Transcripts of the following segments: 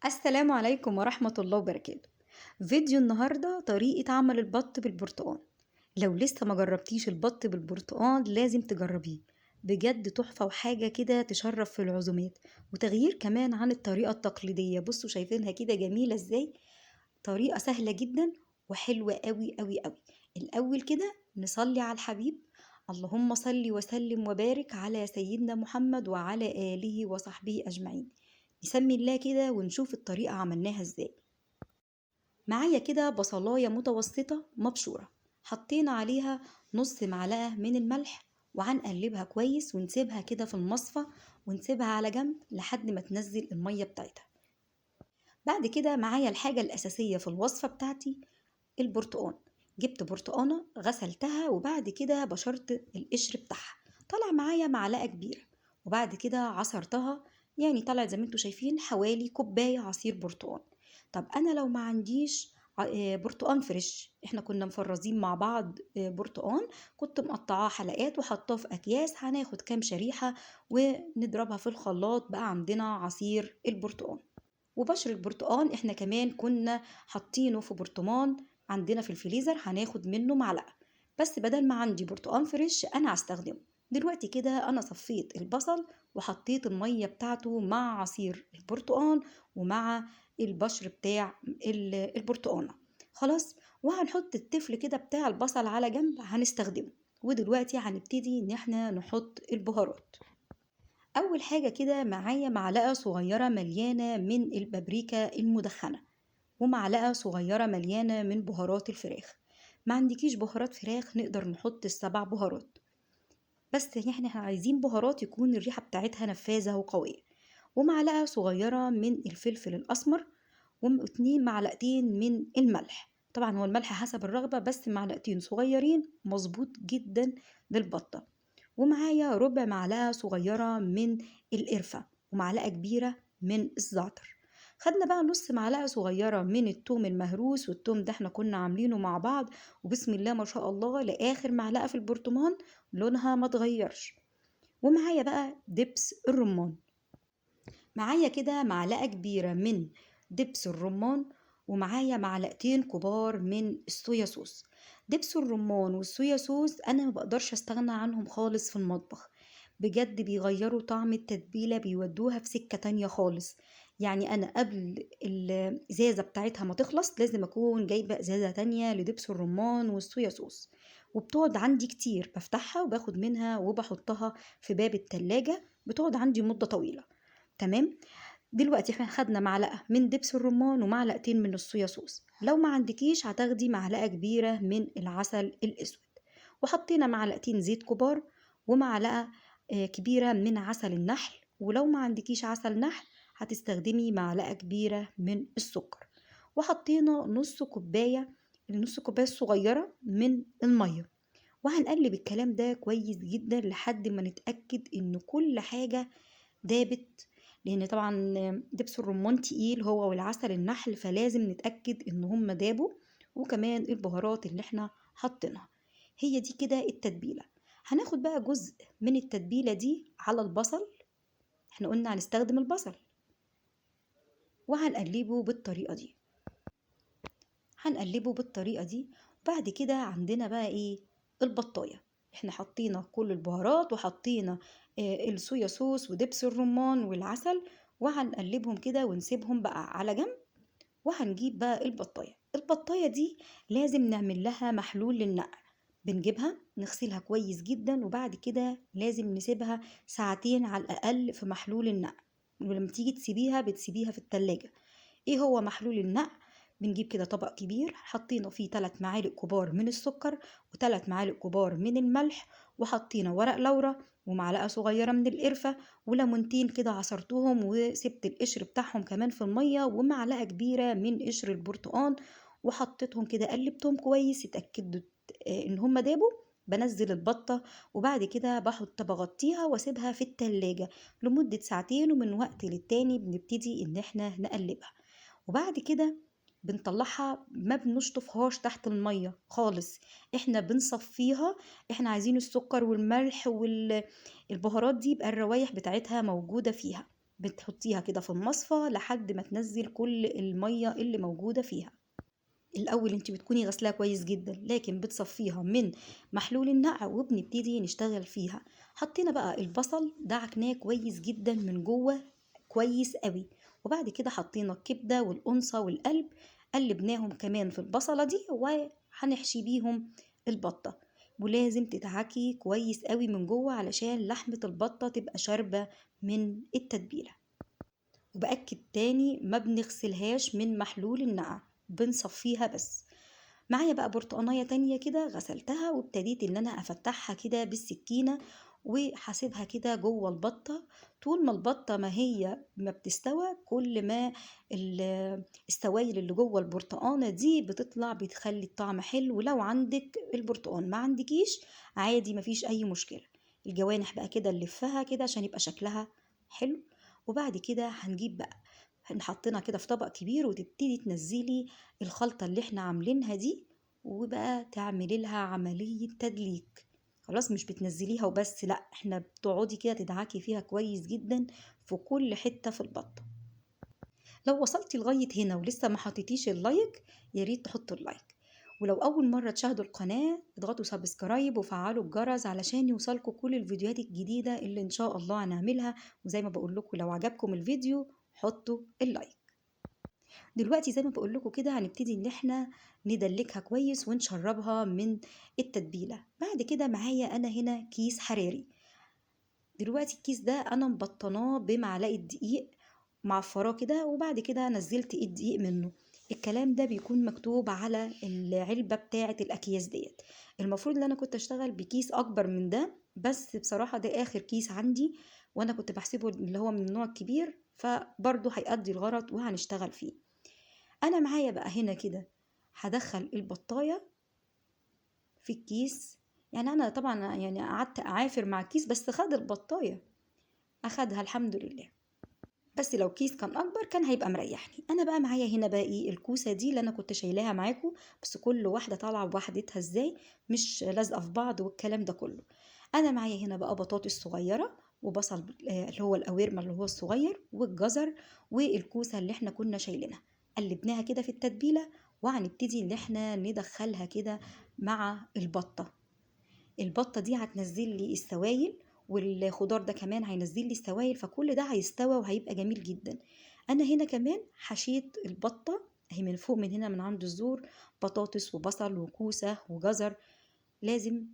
السلام عليكم ورحمة الله وبركاته. فيديو النهاردة طريقة عمل البط بالبرتقال. لو لسه ما جربتيش البط بالبرتقال لازم تجربيه، بجد تحفة وحاجة كده تشرف في العزومات، وتغيير كمان عن الطريقة التقليدية. بصوا شايفينها كده جميلة ازاي؟ طريقة سهلة جدا وحلوة قوي قوي قوي. الأول كده نصلي على الحبيب. اللهم صل وسلم وبارك على سيدنا محمد وعلى آله وصحبه أجمعين. نسمي الله كده ونشوف الطريقة عملناها ازاي. معايا كده بصلاية متوسطة مبشورة، حطينا عليها نص معلقة من الملح، وهنقلبها كويس ونسيبها كده في المصفى، ونسيبها على جنب لحد ما تنزل المية بتاعتها. بعد كده معايا الحاجة الأساسية في الوصفة بتاعتي، البرتقان. جبت برتقانة غسلتها وبعد كده بشرت القشر بتاعها، طلع معايا معلقة كبيرة، وبعد كده عصرتها، يعني طلعت زي ما انتوا شايفين حوالي كوباية عصير برتقان. طب انا لو ما عنديش برتقان فريش، احنا كنا مفرزين مع بعض برتقان، كنت مقطعاه حلقات وحطاه في اكياس، هناخد كام شريحة ونضربها في الخلاط، بقى عندنا عصير البرتقان. وبشر البرتقان احنا كمان كنا حاطينه في برطمان عندنا في الفريزر، هناخد منه معلقة. بس بدل ما عندي برتقان فريش انا هستخدمه. دلوقتي كده انا صفيت البصل وحطيت المية بتاعته مع عصير البرتقان ومع البشر بتاع البرتقانة. خلاص، وهنحط التفل كده بتاع البصل على جنب هنستخدمه. ودلوقتي هنبتدي ان احنا نحط البهارات. أول حاجة كده معايا معلقة صغيرة مليانة من البابريكا المدخنة، ومعلقة صغيرة مليانة من بهارات الفراخ. ما عندكيش بهارات فراخ نقدر نحط السبع بهارات، بس احنا عايزين بهارات يكون الريحة بتاعتها نفاذة وقوية. ومعلقة صغيرة من الفلفل الأسمر، واتنين معلقتين من الملح. طبعا هو الملح حسب الرغبة، بس معلقتين صغيرين مظبوط جدا للبطة. ومعايا ربع معلقة صغيرة من القرفة، ومعلقة كبيرة من الزعتر. خدنا بقى نص معلقة صغيرة من التوم المهروس، والتوم ده احنا كنا عاملينه مع بعض، وبسم الله ما شاء الله لآخر معلقة في البرطمان لونها ما تغيرش. ومعايا بقى دبس الرمان، معايا كده معلقة كبيرة من دبس الرمان، ومعايا معلقتين كبار من الصويا صوص. دبس الرمان والصويا صوص انا ما بقدرش استغنى عنهم خالص في المطبخ، بجد بيغيروا طعم التتبيلة، بيودوها في سكة تانية خالص. يعني انا قبل الازازة بتاعتها ما تخلص لازم اكون جايبة ازازة تانية لدبس الرمان والصويا صوص، وبتقعد عندي كتير، بفتحها وباخد منها وبحطها في باب التلاجة، بتقعد عندي مدة طويلة. تمام. دلوقتي احنا خدنا معلقة من دبس الرمان ومعلقتين من الصويا صوص، لو ما عندكيش هتاخدي معلقة كبيرة من العسل الأسود. وحطينا معلقتين زيت كبار، ومعلقة كبيرة من عسل النحل، ولو ما عندكيش عسل نحل هتستخدمي معلقة كبيرة من السكر. وحطينا نص كوباية صغيرة من المية، وهنقلب الكلام ده كويس جدا لحد ما نتأكد ان كل حاجة دابت، لان طبعا دبس الرمان تقيل هو والعسل النحل، فلازم نتأكد ان هم دابوا. وكمان البهارات اللي احنا حطيناها. هي دي كده التتبيلة. هناخد بقى جزء من التتبيلة دي على البصل، احنا قلنا هنستخدم البصل، وهنقلبه بالطريقة دي. وبعد كده عندنا بقى ايه؟ البطاية. احنا حطينا كل البهارات وحطينا الصويا صوص ودبس الرمان والعسل، وهنقلبهم كده ونسيبهم بقى على جنب. وهنجيب بقى البطاية دي لازم نعمل لها محلول للنقع. بنجيبها نغسلها كويس جدا، وبعد كده لازم نسيبها ساعتين على الأقل في محلول النقع. ولما تيجي تسيبيها بتسيبيها في التلاجة. ايه هو محلول النقع؟ بنجيب كده طبق كبير حطينا فيه 3 معالق كبار من السكر، و3 معالق كبار من الملح، وحطينا ورق لورا، ومعلقة صغيرة من القرفة، وليمونتين كده عصرتهم وسبت القشر بتاعهم كمان في المية، ومعلقة كبيرة من قشر البرتقان. وحطيتهم كده قلبتهم كويس، اتأكدت ان هم دابوا. بنزل البطة، وبعد كده بغطيها واسيبها في التلاجة لمدة ساعتين، ومن وقت للتاني بنبتدي ان احنا نقلبها. وبعد كده بنطلعها، ما بنشطفهاش تحت المية خالص، احنا بنصفيها. احنا عايزين السكر والملح والبهارات دي يبقى الروايح بتاعتها موجودة فيها. بتحطيها كده في المصفى لحد ما تنزل كل المية اللي موجودة فيها. الأول انت بتكوني غسلاها كويس جدا، لكن بتصفيها من محلول النقع وبنبتدي نشتغل فيها. حطينا بقى البصل، دعكناه كويس جدا من جوه كويس قوي، وبعد كده حطينا الكبدة والقنصة والقلب، قلبناهم كمان في البصلة دي وهنحشي بيهم البطة. ولازم تدعكي كويس قوي من جوه علشان لحمة البطة تبقى شاربة من التتبيلة. وبأكد تاني ما بنغسلهاش من محلول النقع، بنصفيها بس. معايا بقى برتقانية تانية كده غسلتها وابتديت ان انا افتحها كده بالسكينة وحاسبها كده جوه البطة. طول ما البطة ما هي ما بتستوى، كل ما السوائل اللي جوه البرتقانة دي بتطلع بتخلي الطعم حلو. ولو عندك البرتقان ما عندكيش عادي، مفيش اي مشكلة. الجوانح بقى كده نلفها كده عشان يبقى شكلها حلو. وبعد كده هنجيب بقى، حطينا كده في طبق كبير وتبتدي تنزلي الخلطة اللي احنا عاملينها دي، وبقى تعملي لها عملية تدليك. خلاص مش بتنزليها وبس، لا احنا بتقعدي كده تدعكي فيها كويس جدا في كل حتة في البطة. لو وصلتي لغاية هنا ولسه ما حطيتيش اللايك، يا ريت تحطوا اللايك. ولو أول مرة تشاهدوا القناة اضغطوا سبسكرايب وفعلوا الجرس علشان يوصلكوا كل الفيديوهات الجديدة اللي إن شاء الله هنعملها. وزي ما بقول لكم لو عجبكم الفيديو حطوا اللايك. دلوقتي زي ما بقول لكم كده هنبتدي ان احنا ندلكها كويس ونشربها من التتبيله. بعد كده معايا انا هنا كيس حراري. دلوقتي الكيس ده انا مبطناه بمعلقه دقيق معفراه كده، وبعد كده نزلت الدقيق منه. الكلام ده بيكون مكتوب على العلبه بتاعه الاكياس ديت. المفروض ان انا كنت اشتغل بكيس اكبر من ده، بس بصراحه ده اخر كيس عندي، وانا كنت بحسبه اللي هو من النوع الكبير، فبرضه هيأدي الغرض وهنشتغل فيه. انا معايا بقى هنا كده هدخل البطايه في الكيس. يعني انا طبعا يعني قعدت اعافر مع الكيس، بس خد البطايه، اخدها الحمد لله. بس لو كيس كان اكبر كان هيبقى مريحني. انا بقى معايا هنا بقى ايه، الكوسه دي اللي انا كنت شايلاها معاكم، بس كل واحده طالعه بوحدتها ازاي، مش لازقه في بعض والكلام ده كله. انا معايا هنا بقى بطاطس صغيره، وبصل اللي هو القوارمه اللي هو الصغير، والجزر، والكوسه اللي احنا كنا شايلينها. قلبناها كده في التتبيله، وهنبتدي ان احنا ندخلها كده مع البطه. البطه دي هتنزل لي السوائل، والخضار ده كمان هينزل لي السوائل، فكل ده هيستوى وهيبقى جميل جدا. انا هنا كمان حشيت البطه اهي من فوق، من هنا من عند الزور، بطاطس وبصل وكوسه وجزر. لازم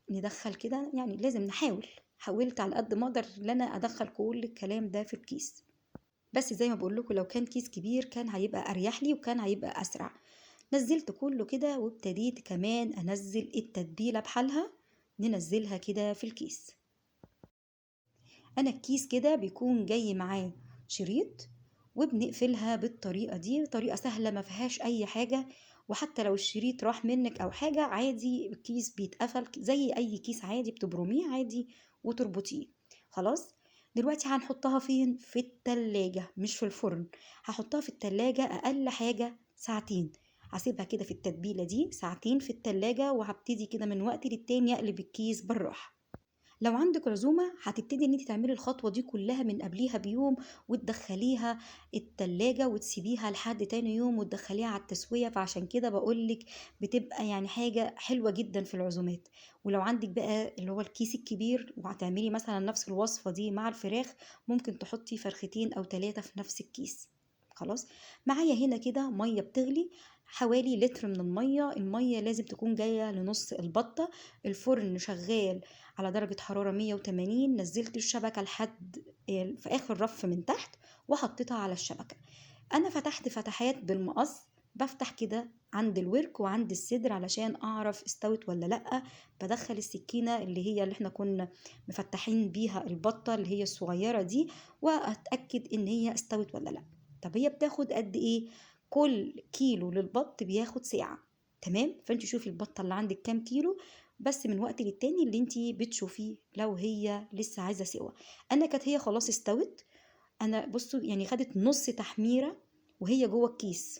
ندخل كده، يعني لازم نحاول. حاولت على قد ما اقدر ان انا ادخل كل الكلام ده في الكيس، بس زي ما بقول لكم لو كان كيس كبير كان هيبقى اريح لي وكان هيبقى اسرع. نزلت كله كده، وابتديت كمان انزل التتبيله بحالها، ننزلها كده في الكيس. انا الكيس كده بيكون جاي معاه شريط، وبنقفلها بالطريقه دي، طريقه سهله ما فيهاش اي حاجه. وحتى لو الشريط راح منك او حاجه عادي، الكيس بيتقفل زي اي كيس عادي، بتبرميه عادي وتربطيه. خلاص. دلوقتي هنحطها فين؟ في التلاجة، مش في الفرن. هحطها في التلاجة اقل حاجه ساعتين. هسيبها كده في التتبيله دي ساعتين في التلاجة، وهبتدي كده من وقت للتاني اقلب الكيس بالراحه. لو عندك عزومة هتبتدي ان انت تعملي الخطوة دي كلها من قبليها بيوم، وتدخليها التلاجة وتسيبيها لحد تاني يوم وتدخليها على التسوية. فعشان كده بقولك بتبقى يعني حاجة حلوة جدا في العزومات. ولو عندك بقى اللي هو الكيس الكبير وهتعملي مثلا نفس الوصفة دي مع الفراخ، ممكن تحطي فرختين او 3 في نفس الكيس. خلاص. معايا هنا كده مية بتغلي، حوالي لتر من المية لازم تكون جاية لنص البطة. الفرن شغال على درجة حرارة 180. نزلت الشبكة لحد في آخر رف من تحت، وحطيتها على الشبكة. أنا فتحت فتحات بالمقص، بفتح كده عند الورك وعند الصدر علشان أعرف استوت ولا لأ. بدخل السكينة اللي احنا كنا مفتحين بيها البطة اللي هي الصغيرة دي، وأتأكد إن هي استوت ولا لأ. طب هي بتاخد قد إيه؟ كل كيلو للبط بياخد ساعة. تمام. فانت شوفي البطة اللي عندك كام كيلو، بس من وقت للتاني اللي انتي بتشوفيه لو هي لسه عايزه سوا. انا كانت هي خلاص استوت. انا بصوا يعني خدت نص تحميره وهي جوه الكيس.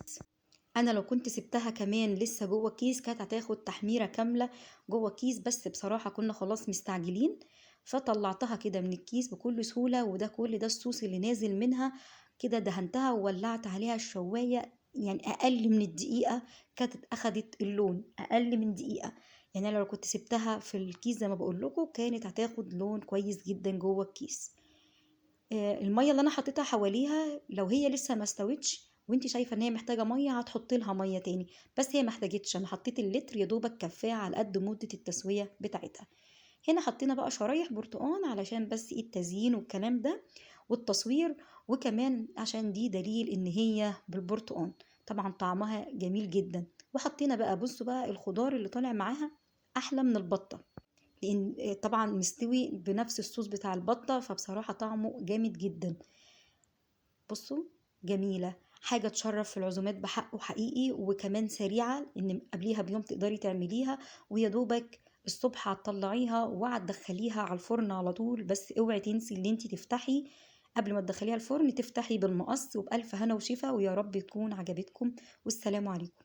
انا لو كنت سبتها كمان لسه جوه الكيس كانت هتاخد تحميره كامله جوه الكيس، بس بصراحه كنا خلاص مستعجلين، فطلعتها كده من الكيس بكل سهولة، وده كل ده الصوص اللي نازل منها. كده دهنتها وولعت عليها الشواية، يعني أقل من الدقيقة كانت أخدت اللون، أقل من دقيقة. يعني أنا لو كنت سبتها في الكيس زي ما بقول لكم كانت هتاخد لون كويس جدا جوه الكيس. المية اللي أنا حطيتها حواليها لو هي لسه ما استوتش وانت شايفة ان هي محتاجة مية هتحطي لها مية تاني، بس هي محتاجتش. انا حطيت اللتر يا دوبك كفاية على قد مدة التسوية بتاعتها. هنا حطينا بقى شرايح برتقان علشان بس ايه التزيين والكلام ده والتصوير، وكمان عشان دي دليل ان هي بالبرتقان. طبعا طعمها جميل جدا. وحطينا بقى، بصوا بقى الخضار اللي طالع معاها احلى من البطة، لان طبعا مستوي بنفس الصوص بتاع البطة، فبصراحة طعمه جامد جدا. بصوا، جميلة، حاجة تشرف في العزومات بحقه حقيقي، وكمان سريعة ان قبليها بيوم تقدري تعمليها، ويا دوبك الصبح هتطلعيها وهتدخليها على الفرن على طول. بس اوعي تنسي ان انتي تفتحي قبل ما تدخليها الفرن، تفتحي بالمقص. وبألف هنا وشفا، ويا رب تكون عجبتكم، والسلام عليكم.